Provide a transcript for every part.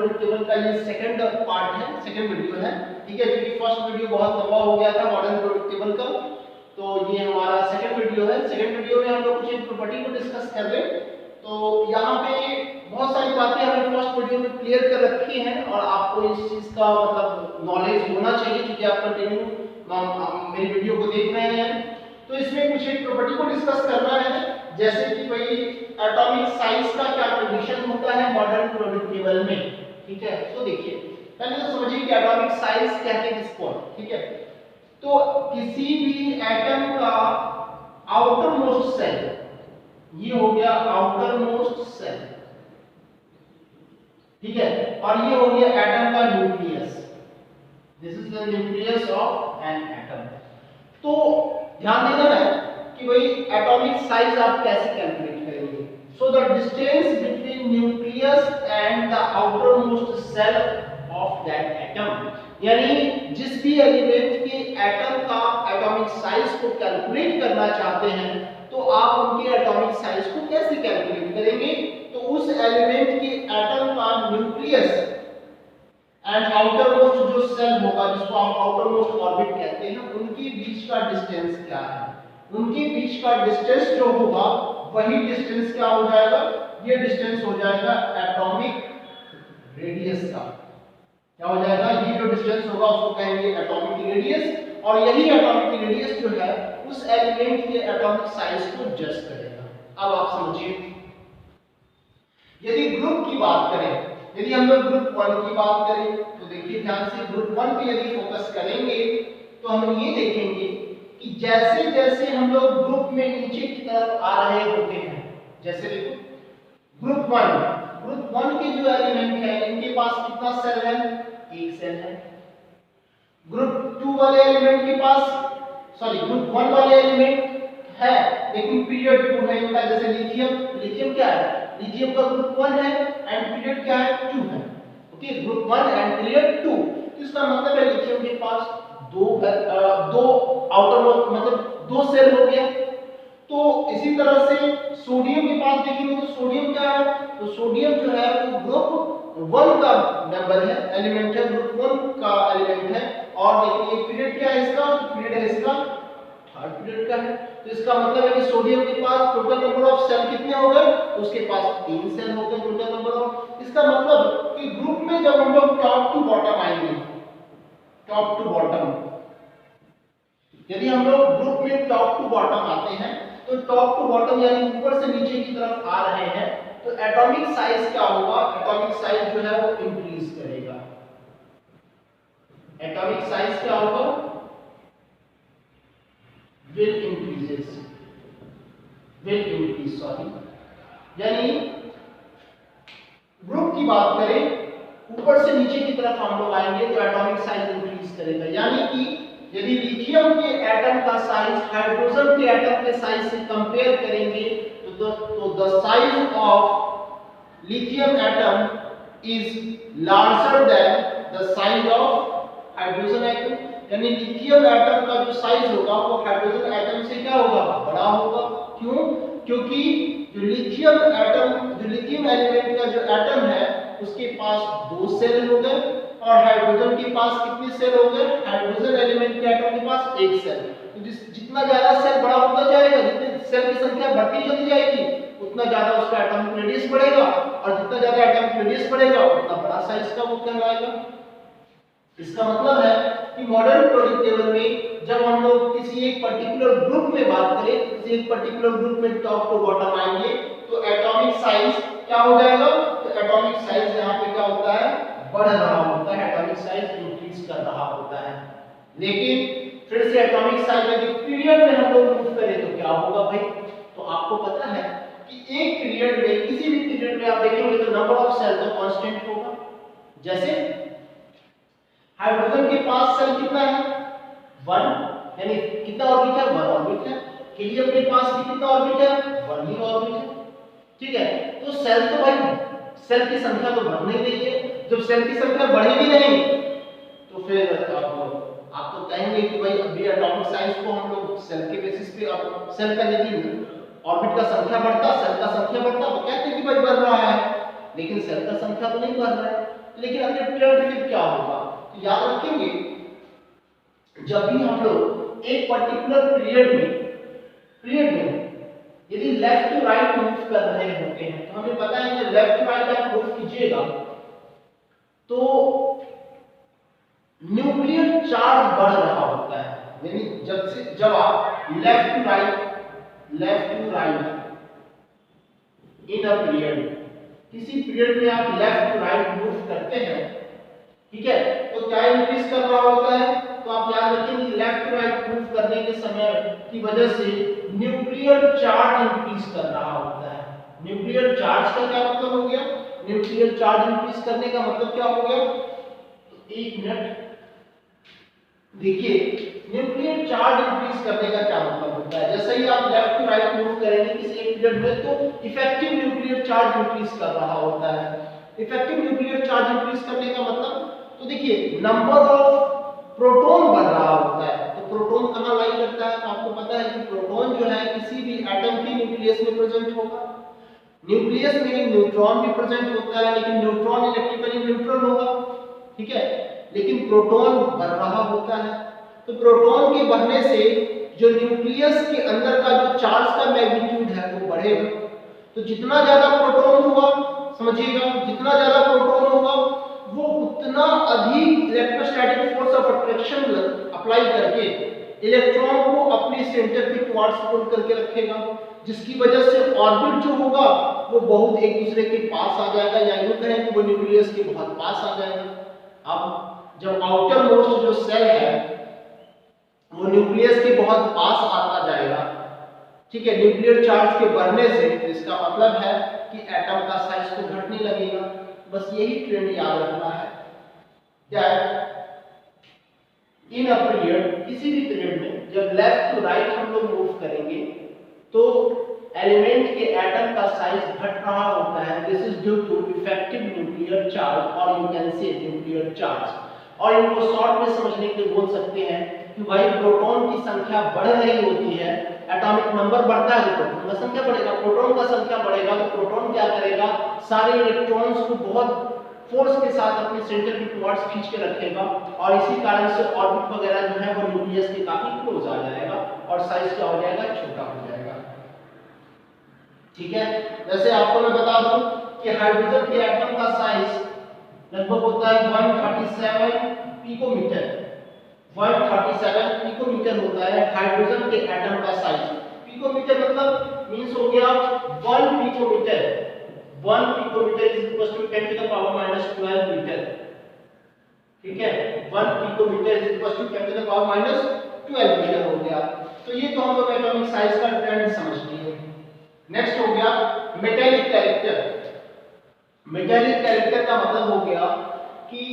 Periodic table का ये second part है, सेकंड वीडियो है, ठीक है, क्योंकि फर्स्ट वीडियो बहुत लंबा हो गया था मॉडर्न पीरियोडिक टेबल का, तो ये हमारा सेकंड वीडियो है। सेकंड वीडियो में हम लोग कुछ एक प्रॉपर्टी को डिस्कस कर रहे हैं। तो यहाँ पे बहुत सारी बातें हमने फर्स्ट वीडियो में क्लियर कर रखी हैं और आपको इस चीज का मतलब नॉलेज होना चाहिए, क्योंकि आप कंटिन्यू मेरी वीडियो को देख रहे हैं। तो इसमें कुछ एक प्रॉपर्टी को डिस्कस करना है, जैसे कि भाई एटॉमिक साइज का क्या कंडीशन होता है मॉडर्न पीरियोडिक टेबल में, ठीक है। तो देखिए पहले तो समझिए कि एटॉमिक साइज कहते हैं किसको, ठीक है। तो किसी भी एटम का आउटर मोस्ट सेल, ये हो गया आउटर मोस्ट सेल, ठीक है, और ये हो गया एटम का nucleus, this is the nucleus of an atom. तो ध्यान देना है कि भाई एटॉमिक साइज आप कैसे कैलकुलेट करेंगे। So the distance between nucleus and the outermost shell of that atom, यानी जिस भी एलिमेंट के एटम का एटॉमिक साइज को कैलकुलेट करना चाहते हैं तो आप उनके एटॉमिक साइज को कैसे कैलकुलेट करेंगे। तो उस एलिमेंट के एटम का न्यूक्लियस एंड आउटर मोस्ट जो सेल होगा, जिसको आप आउटर मोस्ट ऑर्बिट कहते हैं, उनके बीच का डिस्टेंस क्या है, उनके बीच का डिस्टेंस जो होगा वही डिस्टेंस क्या हो जाएगा, ये डिस्टेंस हो जाएगा एटॉमिक रेडियस का। क्या हो जाएगा, ये जो डिस्टेंस होगा उसको कहेंगे एटॉमिक रेडियस, और यही एटॉमिक रेडियस जो है उस एलिमेंट के एटॉमिक साइज को जज करेगा। अब आप समझिए, यदि ग्रुप की बात करें, यदि हम लोग ग्रुप 1 की बात करें तो देखिए ध्यान से, ग्रुप 1 पे यदि फोकस करेंगे तो हम ये देखेंगे कि जैसे जैसे हम लोग ग्रुप में नीचे की तरफ आ रहे होते हैं, जैसे देखो ग्रुप 1 के जो एलिमेंट है इनके पास कितना सेल है, एक सेल है। ग्रुप 2 वाले एलिमेंट के पास, सॉरी ग्रुप 1 वाले एलिमेंट है लेकिन पीरियड 2 है इनका, जैसे लिथियम क्या है, लिथियम का ग्रुप 1 है एंड पीरियड क्या है, 2 है, ओके, ग्रुप 1 एंड पीरियड 2। इसका मतलब है लिथियम के पास दो आउटर मतलब 2 सेल हो गया। तो इसी तरह से सोडियम के पास देखेंगे तो सोडियम क्या है, तो सोडियम जो है वो ग्रुप 1 का मेंबर है, एलिमेंट है, ग्रुप 1 का एलिमेंट है, और देखिए पीरियड क्या है इसका, पीरियड है इसका थर्ड पीरियड का है। तो इसका मतलब है कि सोडियम के पास टोटल नंबर ऑफ सेल कितने हो गए, उसके पास 3 सेल हो गए टोटल नंबर ऑफ। इसका मतलब कि ग्रुप में जब हम लोग टॉप टू बॉटम आएंगे, टॉप टू बॉटम, यदि हम लोग ग्रुप में टॉप टू बॉटम आते हैं तो टॉप टू बॉटम यानी ऊपर से नीचे की तरफ आ रहे हैं तो एटॉमिक साइज क्या होगा, एटॉमिक साइज जो है वो इंक्रीज करेगा। एटॉमिक साइज क्या होगा, will increase, सॉरी, यानी ग्रुप की बात करें ऊपर से नीचे की तरफ हम लोग आएंगे तो एटॉमिक साइज इंक्रीज करेगा। यानी कि यदि लिथियम के एटम का साइज हाइड्रोजन के एटम के साइज से कंपेयर करेंगे तो the size of lithium atom is larger than the size of hydrogen atom, यानी लिथियम एटम का जो साइज होगा वो हाइड्रोजन एटम से क्या होगा, बड़ा होगा। क्यों, क्योंकि जो लिथियम एलिमेंट का जो एटम है उसके पास 2 सेल हो गए और हाइड्रोजन के पास कितने सेल हो गए, हाइड्रोजन एलिमेंट के एटम के पास 1 सेल। तो जितना ज्यादा सेल बड़ा होता जाएगा, जितने सेल की संख्या बढ़ती चली जाएगी उतना ज्यादा उसका एटॉमिक रेडियस बढ़ेगा, और जितना ज्यादा एटॉमिक रेडियस बढ़ेगा उतना बड़ा साइज का वो कहलाएगा। इसका मतलब है कि मॉडर्न पीरियोडिक टेबल में जब हम लोग किसी एक पर्टिकुलर ग्रुप में बात करें, किसी एक पर्टिकुलर ग्रुप में टॉप टू बॉटम आएंगे तो एटॉमिक साइज क्या हो जाएगा, तो एटॉमिक साइज यहाँ पे क्या होता है, बढ़ रहा होता है, एटॉमिक साइज इंक्रीज कर रहा होता है। लेकिन फिर से एटॉमिक साइज यदि पीरियड में हम लोग मूव करें तो क्या होगा भाई, तो आपको पता है कि एक पीरियड में, किसी भी पीरियड में आप देखेंगे तो नंबर ऑफ सेल तो कांस्टेंट होगा। जैसे हाइड्रोजन के पास सेल कितना है, 1, यानी कितना ऑर्बिट है, 1 ऑर्बिट है। हीलियम के पास भी कितना ऑर्बिट है, 1 ही ऑर्बिट है, ठीक है। तो सेल तो भाई, सेल की संख्या तो बढ़ नहीं रही है, जब सेल की संख्या बढ़ेगी नहीं तो फिर आप तो कहेंगे कि भाई अभी एटॉमिक साइज को हम लोग सेल के बेसिस पे, अब सेल का यदि ऑर्बिट का संख्या बढ़ता, सेल का संख्या बढ़ता तो कहते हैं कि भाई बढ़ रहा है, लेकिन सेल का संख्या तो नहीं बढ़ रहा है। लेकिन अगले ट्रेंड फिर क्या होगा? तो याद रखेंगे जब भी हम लोग एक पर्टिकुलर पीरियड में यदि लेफ्ट टू राइट मूव कर रहे होते हैं तो हमें पता है कि लेफ्ट टू राइट आप मूव कीजिएगा तो न्यूक्लियर चार्ज बढ़ रहा होता है। यानी जब आप left to right in a period, किसी पीरियड में आप लेफ्ट टू राइट मूव करते हैं, ठीक है, तो क्या इंक्रीज कर रहा होता है? तो आप याद रखें कि लेफ्ट टू राइट मूव करने के समय की वजह से न्यूक्लियर चार्ज इंक्रीज कर रहा होता है। न्यूक्लियर चार्ज का क्या मतलब हो गया? न्यूक्लियर चार्ज इंक्रीज करने का मतलब क्या हो गया? एक मिनट देखिए, न्यूक्लियर चार्ज इंक्रीज करने का क्या मतलब होता है? जैसे ही आप लेफ्ट टू राइट मूव करेंगे किसी एक पीरियड में तो इफेक्टिव न्यूक्लियर चार्ज इंक्रीज कर रहा होता है। इफेक्टिव न्यूक्लियर चार्ज इंक्रीज करने का मतलब, तो देखिए नंबर ऑफ प्रोटॉन बढ़ रहा होता है। तो प्रोटॉन कहां लाई करता है? तो आपको पता है कि प्रोटॉन जो है किसी भी एटम के न्यूक्लियस में प्रेजेंट होगा। न्यूक्लियस में न्यूट्रॉन भी प्रेजेंट होता है, लेकिन न्यूट्रॉन इलेक्ट्रिकली न्यूट्रल होगा, ठीक है, लेकिन प्रोटॉन बढ़ रहा होता है। तो प्रोटॉन के बढ़ने से जो न्यूक्लियस के अंदर का जो चार्ज का मैग्नीट्यूड है वो बढ़ेगा। तो जितना ज्यादा प्रोटॉन होगा, समझिएगा, जितना ज्यादा प्रोटॉन होगा वो उतना अधिक electrostatic force of attraction apply करके इलेक्ट्रॉन को अपने सेंटर के टुवर्ड्स पुल करके रखेगा, जिसकी वजह से ऑर्बिट जो होगा वो बहुत एक दूसरे के पास आ जाएगा, या यूं कहें कि वो न्यूक्लियस के बहुत पास आ जाएगा। अब जब आउटर मोस्ट जो सेल है वो न्यूक्लियस के बहुत पास आता जाएगा, ठीक है, न्यूक्लियर चार्ज के बढ़ने से, तो इसका मतलब है कि एटम का साइज तो घटने लगेगा। बस यही ट्रेंड याद रखना है। क्या है? इन अ पीरियड, किसी भी पीरियड में जब लेफ्ट टू राइट हम लोग मूव करेंगे तो एलिमेंट के एटम का साइज घट रहा होता है। This is due to effective nuclear charge और you can say nuclear charge. और इनको शॉर्ट में समझने के लिए बोल सकते हैं कि भाई प्रोटॉन की संख्या बढ़ रही होती है, एटॉमिक नंबर बढ़ता है तो प्रोटॉन का संख्या बढ़ेगा, प्रोटॉन का संख्या बढ़ेगा तो प्रोटॉन क्या करेगा? सारे इलेक्ट्रॉन्स को बहुत फोर्स के साथ अपने सेंटर के टुवर्ड्स खींच के रखेगा और इसी कारण से ऑर्बिट वगैरह जो है वो न्यूक्लियस के काफी क्लोज आ जाएगा और साइज क्या हो जाएगा? छोटा हो जाएगा, ठीक है। जैसे आपको मैं बता दूं कि हाइड्रोजन के एटम का साइज लगभग होता है 137 पिकोमीटर। 137 पिकोमीटर होता है हाइड्रोजन के एटम का साइज। पिकोमीटर मतलब मींस हो गया 1 picometre. 1 picometre is equal to 10 to the power -12 metre, ठीक है। 1 picometre is equal to 10 to the power -12 metre हो गया। तो ये तो हम लोग एटॉमिक साइज का ट्रेंड समझ लिए। नेक्स्ट हो गया मेटेलिक कैरेक्टर। मेटेलिक कैरेक्टर का मतलब हो गया कि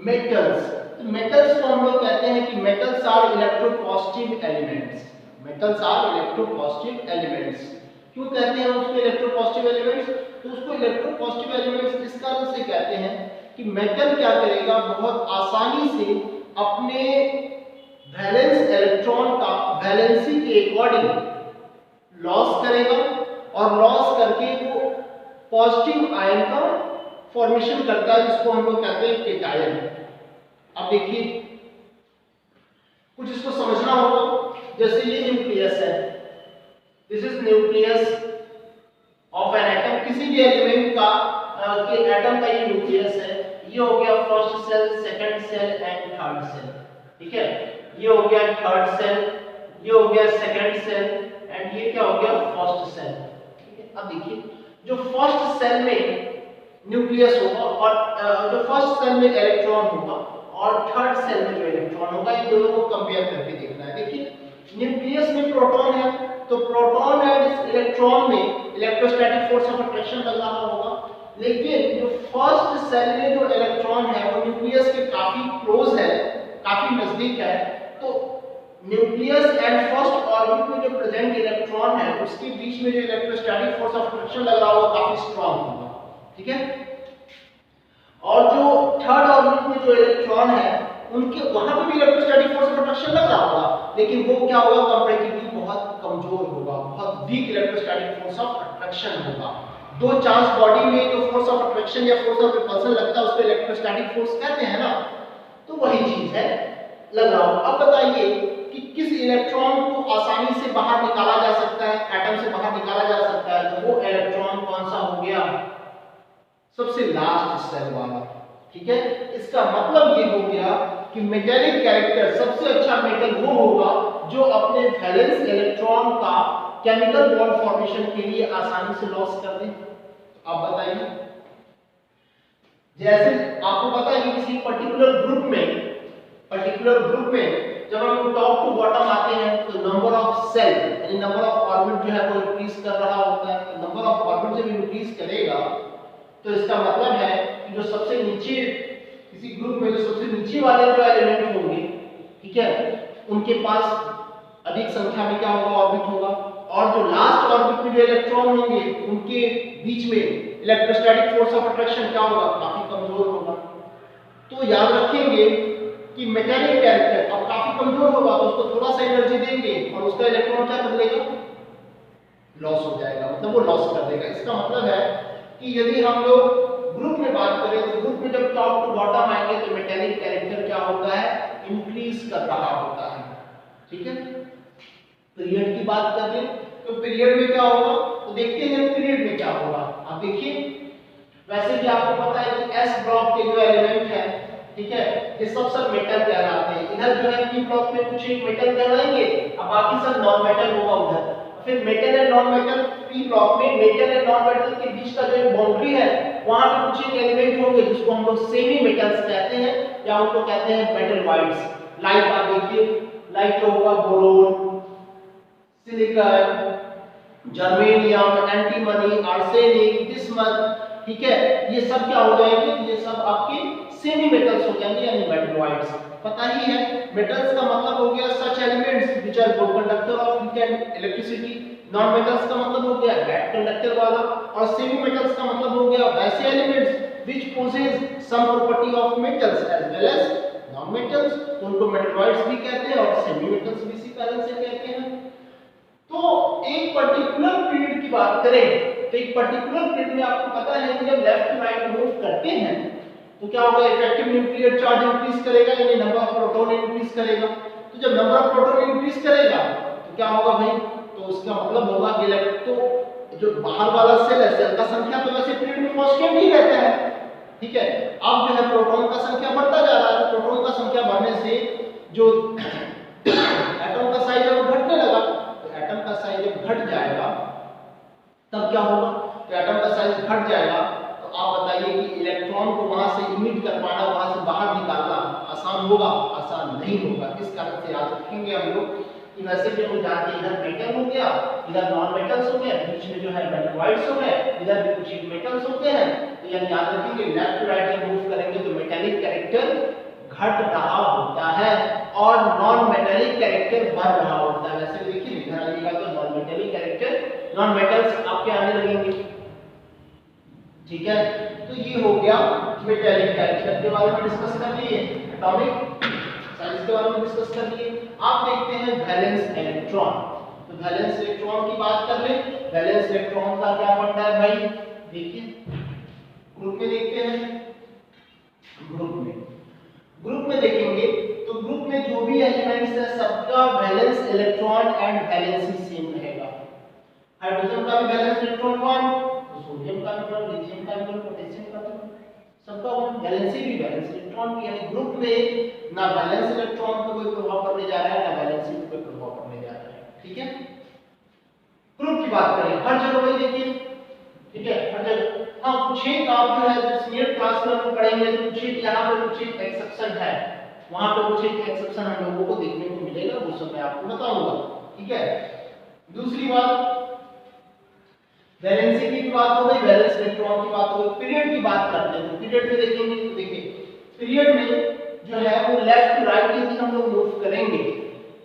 मेटल्स, मेटल्स को हम लोग कहते हैं कि metals are electropositive elements. Metals are electropositive elements. क्यों कहते हैं उसको इलेक्ट्रोपॉजिटिव एलिमेंट्स? तो उसको इलेक्ट्रोपॉजिटिव एलिमेंट्स इस कारण से कहते हैं कि मेटल क्या करेगा? बहुत आसानी से अपने वैलेंस इलेक्ट्रॉन का वैलेंसी के अकॉर्डिंग लॉस करेगा और लॉस करके वो पॉजिटिव आयन का फॉर्मेशन करता है, जिसको हम लोग कहते हैं केटायन। अब देखिए कुछ इसको समझना होगा। जैसे ये न्यूक्लियस है, this is nucleus of an atom. किसी भी एलिमेंट का के एटम का ये न्यूक्लियस है। ये हो गया first shell, second shell and third shell, ठीक है। ये हो गया थर्ड सेल, ये हो गया सेकंड सेल एंड ये क्या हो गया? फर्स्ट सेल, ठीक है। अब देखिए जो फर्स्ट सेल में न्यूक्लियस होगा और जो फर्स्ट सेल में इलेक्ट्रॉन होगा और थर्ड सेल में जो इलेक्ट्रॉन होगा, इन दोनों को कंपेयर करके देखना है। देखिए न्यूक्लियस में प्रोटॉन है तो प्रोटॉन एंड इलेक्ट्रॉन में इलेक्ट्रोस्टैटिक फोर्स ऑफ अट्रैक्शन लग रहा होगा, लेकिन जो फर्स्ट सेल में जो इलेक्ट्रॉन है वो न्यूक्लियस के काफी क्लोज है, काफी नजदीक है। तो न्यूक्लियस एंड फर्स्ट ऑर्बिट में जो प्रेजेंट इलेक्ट्रॉन है उसके बीच में जो इलेक्ट्रोस्टैटिक फोर्स ऑफ अट्रैक्शन लग रहा होगा काफी स्ट्रांग होगा, ठीक है। और जो थर्ड ऑर्बिट में जो इलेक्ट्रॉन है उनके वहां पे भी इलेक्ट्रोस्टैटिक फोर्स ऑफ अट्रैक्शन लग रहा होगा, लेकिन वो क्या होगा? कंपैरेटिवली बहुत कमजोर होगा, बहुत weak electrostatic force of attraction होगा। दो चार्ज बॉडी में जो फोर्स ऑफ अट्रैक्शन या फोर्स ऑफ रिपल्शन लगता है उसको इलेक्ट्रोस्टैटिक फोर्स कहते हैं ना, तो वही चीज है लग रहा हो। अब बताइए कि किस इलेक्ट्रॉन को आसानी से बाहर निकाला जा सकता है, एटम से बाहर निकाला जा सकता है, तो वो इलेक्ट्रॉन कौन सा हो गया, सबसे लास्ट सेल वाला। ठीक है, इसका मतलब ये हो गया कि मेटेलिक कैरेक्टर सबसे अच्छा मेटल वो होगा जो अपने वैलेंस इलेक्ट्रॉन का केमिकल बॉन्ड फॉर्मेशन के लिए आसानी से लॉस कर दे। आप बताइए, जैसे आपको पता है कि किसी पर्टिकुलर ग्रुप में जब हम टॉप टू बॉटम आते हैं तो नंबर ऑफ सेल यानी नंबर ऑफ ऑर्बिट जो है वो इंक्रीज कर रहा होता है। तो नंबर ऑफ ऑर्बिट जब इंक्रीज करेगा तो इसका मतलब है कि जो सबसे नीचे किसी ग्रुप में जो सबसे नीचे वाले जो एलिमेंट होंगे, ठीक है, उनके पास अधिक संख्या में क्या होगा, ऑर्बिट होगा, और जो लास्ट ऑर्बिट में जो इलेक्ट्रॉन होंगे उनके बीच में इलेक्ट्रोस्टैटिक फोर्स ऑफ अट्रैक्शन क्या होगा, काफी कमजोर होगा। तो याद रखेंगे कि मेटेलिक कैरेक्टर अब काफी कमजोर होगा तो उसको थोड़ा सा एनर्जी देंगे और उसका इलेक्ट्रॉन क्या कर लेगा, लॉस हो जाएगा, मतलब वो लॉस कर देगा। इसका मतलब है कि यदि हम लोग ग्रुप में बात करें तो ग्रुप में जब टॉप टू बॉटम आएंगे तो मेटेलिक कैरेक्टर क्या होता है, इंक्रीज कर रहा होता है। ठीक है, पीरियड की बात कर ले तो पीरियड में क्या होगा, तो देखते हैं पीरियड में क्या होगा। आप देखिए, वैसे भी आपको पता है कि एस ब्लॉक के जो एलिमेंट है, ठीक है, ये सब मेटल कहलाते हैं। इधर जो है पी ब्लॉक में कुछ एक मेटल कहलाएंगे, अब बाकी सब नॉन मेटल होगा उधर। फिर metal and non metal P block में मेटल एंड नॉन मेटल के बीच का जो बाउंड्री है वहां पे कुछ एक एलिमेंट होंगे जिसको हम लोग सेमी मेटल्स कहते हैं या उनको कहते हैं मेटलॉइड्स। लाइक आप देखिए, लाइक जो होगा boron, silicon, germanium, antimony, arsenic, bismuth, ठीक है, ये सब क्या हो जाएंगे, ये सब आपके सेमी मेटल्स हो जाएंगे यानी मेटलॉइड्स। पता ही है मेटल्स का मतलब हो गया such elements which are good conductor of heat and electricity, non metals का मतलब हो गया बैड कंडक्टर वाला, और सेमी मेटल्स का मतलब हो गया वैसे elements which possess some property of metals as well as non metals, तो उनको मेटलॉइड्स भी कहते हैं और सेमी मेटल्स भी इसी कारण से कहते हैं। तो एक पर्टिकुलर पीरियड की बात करें तो एक पर्टिकुलर पीरियड में आपको पता है कि जब लेफ्ट टू राइट मूव करते हैं तो क्या होगा, इफेक्टिव न्यूक्लियर चार्ज इंक्रीज करेगा यानी नंबर ऑफ प्रोटॉन इंक्रीज करेगा। तो जब नंबर ऑफ प्रोटॉन इंक्रीज करेगा तो क्या होगा भाई, तो उसका मतलब होगा कि तो जो बाहर वाला सेल है, सेल का संख्या तो वैसे पीरियड में कांस्टेंट ही रहता है, ठीक है। अब जो है प्रोटॉन का संख्या बढ़ता जा रहा है, तो प्रोटॉन का संख्या बढ़ने से जो एटम का साइज है वो घटने लगा, तो एटम का साइज जब घट जाएगा तब क्या होगा, तो एटम का साइज घट जाएगा तो आप बताइए कि इलेक्ट्रॉन को वहां से इमिट कर पाना, वहां से बाहर निकालना आसान होगा, आसान नहीं होगा। इस कारण से याद रखेंगे हम लोग कि वैसे भी हम जानते हैं इधर मेटल हो गया, इधर नॉन मेटल्स हो गए, बीच में जो है मेटलॉइड्स हो गए, इधर भी कुछ मेटल्स होते हैं। तो यानी याद रखेंगे लेफ्ट टू राइट जब मूव करेंगे तो मेटेलिक कैरेक्टर घट रहा होता है और नॉन मेटेलिक कैरेक्टर बढ़ रहा होता है। वैसे देखिए इधर आइएगा तो non metallic character, non metals आपके आने लगेंगे, ठीक है। तो ये हो गया मेटेलिक कैरेक्टर के बारे में डिस्कस कर लिए, एटॉमिक साइज के बारे में डिस्कस कर लिए। आप देखते हैं वैलेंस इलेक्ट्रॉन, तो वैलेंस इलेक्ट्रॉन की बात कर ले। वैलेंस इलेक्ट्रॉन का क्या बनता है भाई, देखिए ग्रुप में देखते हैं, ग्रुप में देखेंगे तो ग्रुप में जो भी एलिमेंट्स है सबका valence electron and valency same रहेगा। हाइड्रोजन का भी वैलेंस इलेक्ट्रॉन 1, तो सोडियम का भी 1, लिथियम का भी 1, पोटेशियम का भी 1, सबका 1, वैलेंसी भी वैलेंस इलेक्ट्रॉन की, यानी ग्रुप में ना वैलेंस इलेक्ट्रॉन पे कोई प्रभाव पड़ने जा रहा है ना वैलेंसी पे कोई प्रभाव पड़ने जा रहा है, ठीक है। ग्रुप की बात करें हर जगह वही देखिए, ठीक है, हर जगह। हाँ कुछ एक आप जो है जब सीनियर क्लास में हम पढ़ेंगे तो कुछ एक यहाँ पे कुछ एक एक्सेप्शन है, वहां पे कुछ एक एक्सेप्शन हम लोगों को देखने को मिलेगा, वो सब मैं आपको बताऊंगा, ठीक है। दूसरी बात वैलेंसी की बात हो गई, वैलेंस इलेक्ट्रॉन की बात हो गई। पीरियड की बात करते हैं तो पीरियड में देखेंगे तो देखिए पीरियड में जो है वो लेफ्ट टू राइट यदि हम लोग मूव करेंगे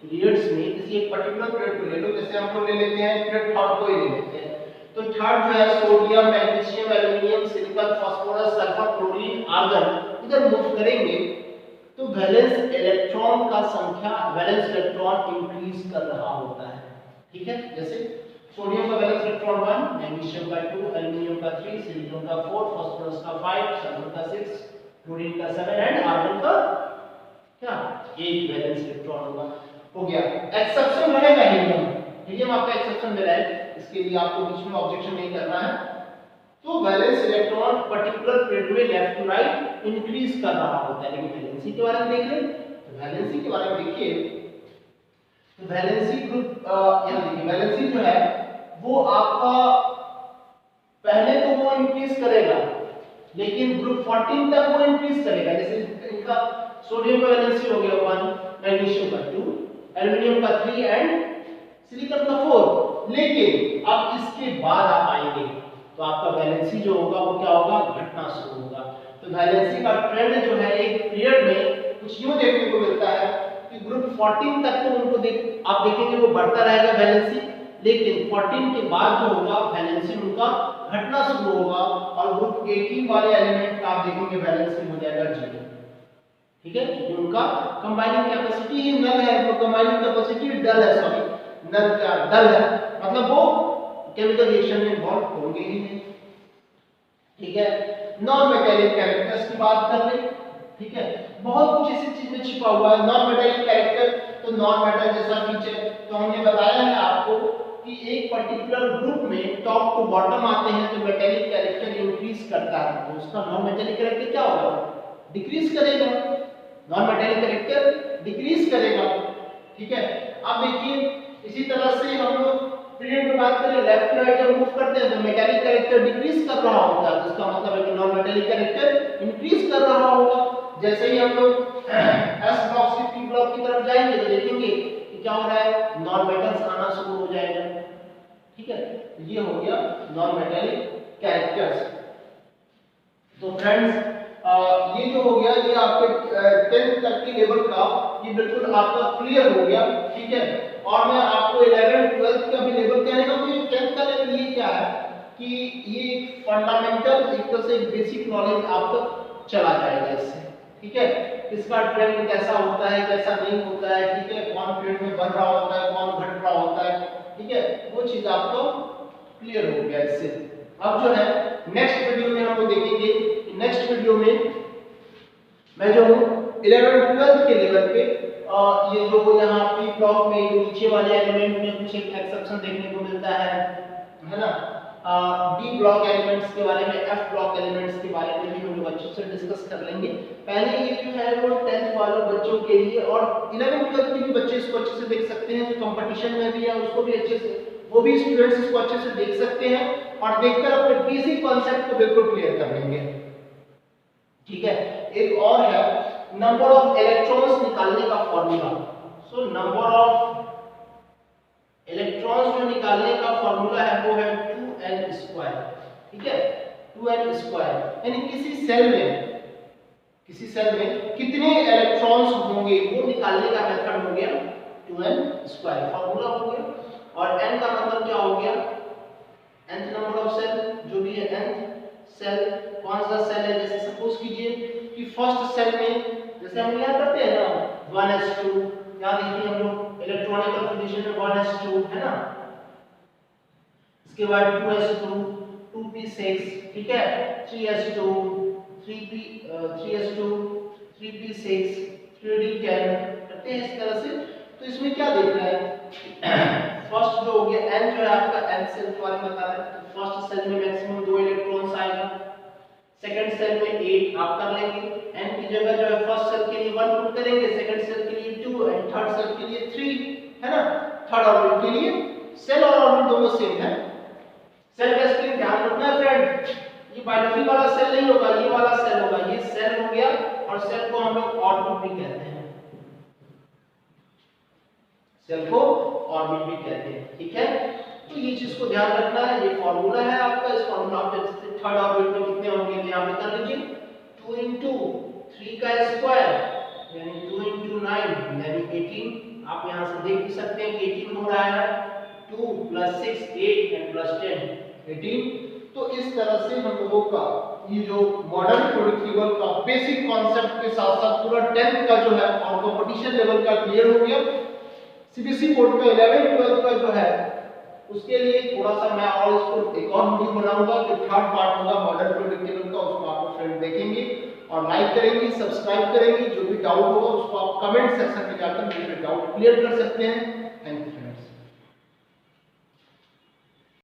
पीरियड्स में, किसी एक पर्टिकुलर पीरियड को ले लो, जैसे हम लोग ले लेते हैं पीरियड थर्ड को ही ले लेते हैं, तो थर्ड जो है sodium, magnesium, aluminium, silicon, phosphorus, sulphur, chlorine, argon इधर मूव करेंगे तो वैलेंस इलेक्ट्रॉन का संख्या, वैलेंस इलेक्ट्रॉन इंक्रीज कर रहा होता है, ठीक है। जैसे सोडियम का वैलेंस इलेक्ट्रॉन 1, मैग्नीशियम का 2, एल्युमिनियम का 3, सिलिकॉन का 4, फास्फोरस का 5, सल्फर का 6, क्लोरीन का 7 एंड आर्गन का क्या 8 वैलेंस इलेक्ट्रॉन होगा। हो गया। एक्सेप्शन रहेगा हीलियम, हीलियम आपका एक्सेप्शन में रहे, इसके लिए आपको बीच में ऑब्जेक्शन नहीं करना है। तो वैलेंस इलेक्ट्रॉन पर्टिकुलर पीरियड में लेफ्ट टू राइट इंक्रीज कर रहा होता है। लेकिन वैलेंसी के बारे में देख लें, तो वैलेंसी के बारे में देखिए, तो वैलेंसी ग्रुप यहाँ देखिए, वैलेंसी जो है वो आपका पहले तो वो इंक्रीज करेगा, लेकिन ग्रुप 14 तक वो इंक्रीज करेगा। जैसे इनका सोडियम का वैलेंसी हो गया 1, मैग्नीशियम का 2, एल्युमिनियम का 3 एंड सिलिकॉन का 4। लेकिन अब इसके बाद आप आएंगे तो आपका वैलेंसी जो होगा वो क्या होगा, घटना शुरू होगा। तो वैलेंसी का ट्रेंड जो है एक पीरियड में कुछ यूं देखने को मिलता है कि ग्रुप 14 तक तो उनको आप देखेंगे वो बढ़ता रहेगा वैलेंसी, लेकिन 14 के बाद जो होगा वैलेंसी उनका घटना शुरू होगा और ग्रुप 18 वाले एलिमेंट का आप देखेंगे वैलेंसी हो जाएगा 0। ठीक है, क्योंकि उनका कंबाइनिंग कैपेसिटी ही नल है, तो कंबाइनिंग कैपेसिटी डल है, सॉरी नल का डल है, मतलब वो केमिकल रिएक्शन में इन्वॉल्व होंगे ही नहीं। ठीक है, नॉन मेटेलिक कैरेक्टर्स की बात कर ले। ठीक है, बहुत कुछ इसी चीज में छिपा हुआ है। नॉन मेटेलिक कैरेक्टर, तो नॉन मेटल जैसा फीचर, तो हमने बताया है आपको कि एक पर्टिकुलर ग्रुप में टॉप टू बॉटम आते हैं तो मेटेलिक कैरेक्टर इंक्रीज करता है, तो उसका नॉन मेटेलिक कैरेक्टर क्या होगा, डिक्रीज करेगा। नॉन मेटेलिक कैरेक्टर डिक्रीज करेगा। ठीक है, अब देखिए इसी तरह से हम लोग पीरियड में बात करें, लेफ्ट टू राइट जब मूव करते हैं तो मेटेलिक कैरेक्टर डिक्रीज कर रहा होता है, इसका मतलब है कि नॉन मेटेलिक कैरेक्टर इंक्रीज कर रहा होगा। जैसे ही हम लोग एस ब्लॉक से पी ब्लॉक की तरफ जाएंगे तो देखेंगे कि क्या हो रहा है, नॉन मेटल्स आना शुरू हो जाएगा। ठीक है, ये हो गया नॉन मेटेलिक कैरेक्टर्स। तो फ्रेंड्स ये जो हो गया ये आपके 10th तक के लेवल का ये बिल्कुल आपका क्लियर हो गया। ठीक है, और मैं आपको 11th 12th का भी लेवल कहने का, तो 10th का लेवल ये क्या है कि ये फंडामेंटल एक तरह से बेसिक नॉलेज आपको चला जाएगा इससे। ठीक है, इसका ट्रेंड कैसा होता है कैसा नहीं होता है, ठीक है, कौन पीरियड में बढ़ रहा होता है कौन घट रहा होता है, ठीक है, वो चीज आपको क्लियर हो गया इससे। अब जो है नेक्स्ट वीडियो में हम लोग देखेंगे, नेक्स्ट वीडियो में मैं जो 11 12 के लेवल पे ये जो यहाँ पी ब्लॉक में जो नीचे वाले एलिमेंट में कुछ एक एक्सेप्शन देखने को मिलता है ना, डी ब्लॉक एलिमेंट्स के बारे में, एफ ब्लॉक एलिमेंट्स के बारे में भी हम लोग अच्छे से डिस्कस कर लेंगे। पहले ये जो है वो 10th वाले बच्चों के लिए, और 11 12 के भी बच्चे इसको अच्छे से देख सकते हैं, जो कंपटीशन में भी है उसको भी अच्छे से, वो भी स्टूडेंट्स इसको अच्छे से देख सकते हैं और देखकर अपने बेसिक कॉन्सेप्ट को बिल्कुल क्लियर कर लेंगे। ठीक है, एक और है नंबर ऑफ इलेक्ट्रॉन्स निकालने का formula. So number of electrons जो निकालने का फॉर्मूला है वो है 2n²। ठीक है, 2n², यानी किसी सेल में कितने इलेक्ट्रॉन्स होंगे वो निकालने का मेथड हो गया 2n², फॉर्मूला हो गया। और n का मतलब क्या हो गया, nth नंबर ऑफ सेल, जो भी है nth सेल, कौन सा सेल है, जैसे सपोज कीजिए कि फर्स्ट सेल में जैसे हम यहाँ करते हैं ना 1s2, यहाँ देखिए हम लोग इलेक्ट्रॉनिक कन्फिग्रेशन में 1s2 है ना, इसके बाद 2s2 2p6, ठीक है, 3s2 3s2 3p6 3d10 करते हैं इस तरह से। तो इसमें क्या देख रहे हैं, फर्स्ट जो हो गया n जो है आपका n सेल के बारे में बता रहा है, फर्स्ट सेल में मैक्सिमम 2 इलेक्ट्रॉन्स आएगा, सेकंड सेल में 8 आप कर लेंगे, n की जगह जो है फर्स्ट सेल के लिए 1 पुट करेंगे, सेकंड सेल के लिए 2 एंड थर्ड सेल के लिए 3, है ना। थर्ड ऑर्बिट के लिए सेल और ऑर्बिट दोनों सेम है। सेल का स्क्रीन ध्यान रखना है फ्रेंड, ये बायोलॉजी वाला सेल नहीं होगा, ये वाला सेल होगा, ये सेल हो गया और सेल को हम लोग ऑर्बिट भी कहते हैं, सेल को ऑर्बिट भी कहते हैं। ठीक है, तो ये चीज को ध्यान रखना है, ये फॉर्मूला है आपका, इस फॉर्मूला आप जैसे थर्ड ऑर्बिट में कितने होंगे तो यहां पे कर लीजिए 2 into 3 का स्क्वायर यानी 2 into 9 यानी 18, आप यहां से देख भी सकते हैं कि 18 हो रहा है, 2 + 6 8 and +10 18। तो इस तरह से हम लोगों का ये जो मॉडर्न पीरियोडिक टेबल का बेसिक कॉन्सेप्ट के साथ साथ पूरा 10th का जो है और कंपटीशन लेवल का क्लियर हो गया। सीबीएसई बोर्ड का 11 12 का जो है उसके लिए थोड़ा सा मैं और इसको एक और वीडियो बनाऊंगा, जो थर्ड पार्ट होगा मॉडल प्रेडिक्टेबल का, उसको आप फ्रेंड देखेंगे और लाइक करेंगे, सब्सक्राइब करेंगे। जो भी डाउट होगा उसको आप कमेंट सेक्शन में जाकर मुझे डाउट क्लियर कर सकते हैं।